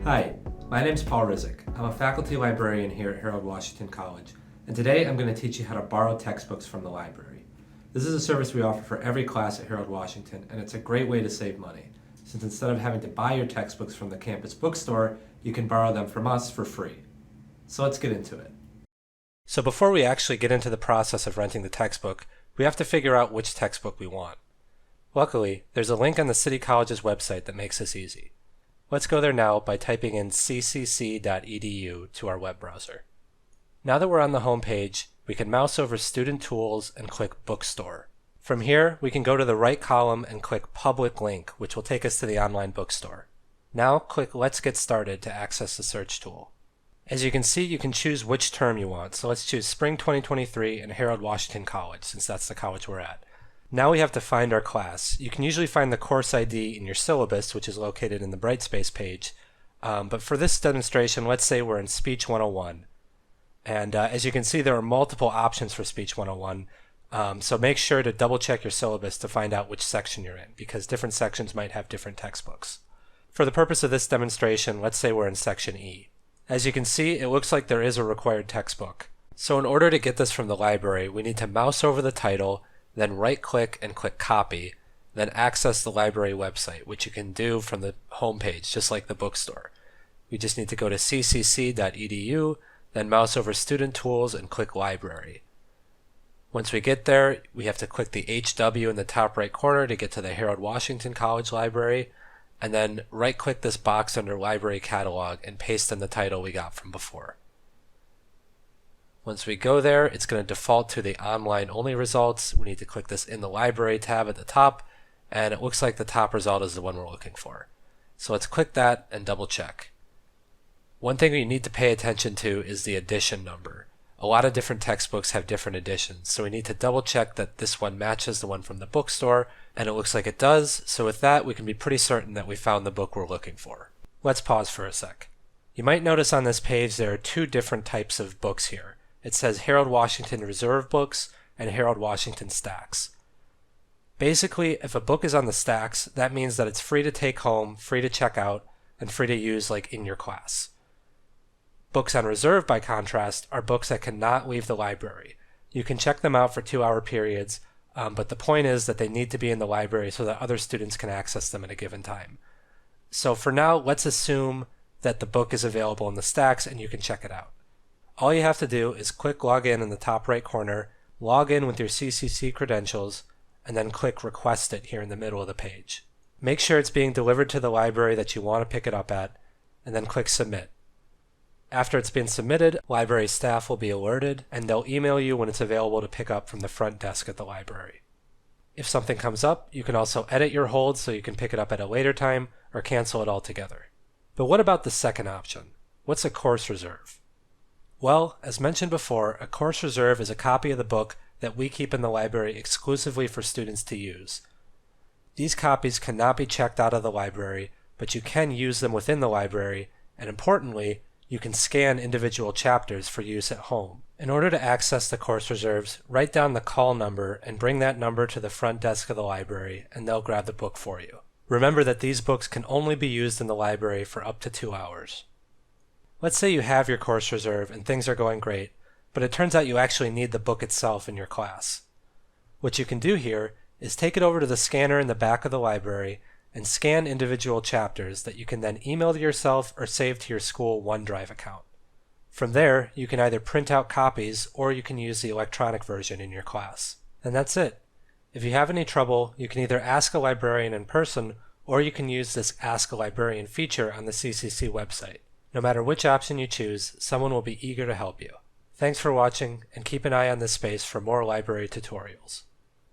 Hi, my name is Paul Rizik. I'm a faculty librarian here at Harold Washington College, and today I'm going to teach you how to borrow textbooks from the library. This is a service we offer for every class at Harold Washington, and it's a great way to save money, since instead of having to buy your textbooks from the campus bookstore, you can borrow them from us for free. So let's get into it. So before we actually get into the process of renting the textbook, we have to figure out which textbook we want. Luckily, there's a link on the City College's website that makes this easy. Let's go there now by typing in ccc.edu to our web browser. Now that we're on the home page, we can mouse over Student Tools and click Bookstore. From here, we can go to the right column and click Public Link, which will take us to the online bookstore. Now click Let's Get Started to access the search tool. As you can see, you can choose which term you want, so let's choose Spring 2023 and Harold Washington College, since that's the college we're at. Now we have to find our class. You can usually find the course ID in your syllabus, which is located in the Brightspace page. But for this demonstration, let's say we're in Speech 101. And as you can see, there are multiple options for Speech 101. So make sure to double check your syllabus to find out which section you're in, because different sections might have different textbooks. For the purpose of this demonstration, let's say we're in Section E. As you can see, it looks like there is a required textbook. So in order to get this from the library, we need to mouse over the title, then right-click and click Copy, then access the library website, which you can do from the home page, just like the bookstore. We just need to go to ccc.edu, then mouse over Student Tools and click Library. Once we get there, we have to click the HW in the top right corner to get to the Harold Washington College Library, and then right-click this box under Library Catalog and paste in the title we got from before. Once we go there, it's going to default to the online only results. We need to click this in the library tab at the top, and it looks like the top result is the one we're looking for. So let's click that and double check. One thing you need to pay attention to is the edition number. A lot of different textbooks have different editions, so we need to double check that this one matches the one from the bookstore, and it looks like it does. So with that, we can be pretty certain that we found the book we're looking for. Let's pause for a sec. You might notice on this page there are two different types of books here. It says Harold Washington Reserve Books and Harold Washington Stacks. Basically, if a book is on the stacks, that means that it's free to take home, free to check out, and free to use like in your class. Books on reserve, by contrast, are books that cannot leave the library. You can check them out for 2-hour periods, but the point is that they need to be in the library so that other students can access them at a given time. So for now, let's assume that the book is available in the stacks and you can check it out. All you have to do is click Login in the top right corner, log in with your CCC credentials, and then click Request It here in the middle of the page. Make sure it's being delivered to the library that you want to pick it up at, and then click Submit. After it's been submitted, library staff will be alerted, and they'll email you when it's available to pick up from the front desk at the library. If something comes up, you can also edit your hold so you can pick it up at a later time or cancel it altogether. But what about the second option? What's a course reserve? Well, as mentioned before, a course reserve is a copy of the book that we keep in the library exclusively for students to use. These copies cannot be checked out of the library, but you can use them within the library, and importantly, you can scan individual chapters for use at home. In order to access the course reserves, write down the call number and bring that number to the front desk of the library, and they'll grab the book for you. Remember that these books can only be used in the library for up to 2 hours. Let's say you have your course reserve and things are going great, but it turns out you actually need the book itself in your class. What you can do here is take it over to the scanner in the back of the library and scan individual chapters that you can then email to yourself or save to your school OneDrive account. From there, you can either print out copies or you can use the electronic version in your class. And that's it. If you have any trouble, you can either ask a librarian in person or you can use this Ask a Librarian feature on the CCC website. No matter which option you choose, someone will be eager to help you. Thanks for watching, and keep an eye on this space for more library tutorials.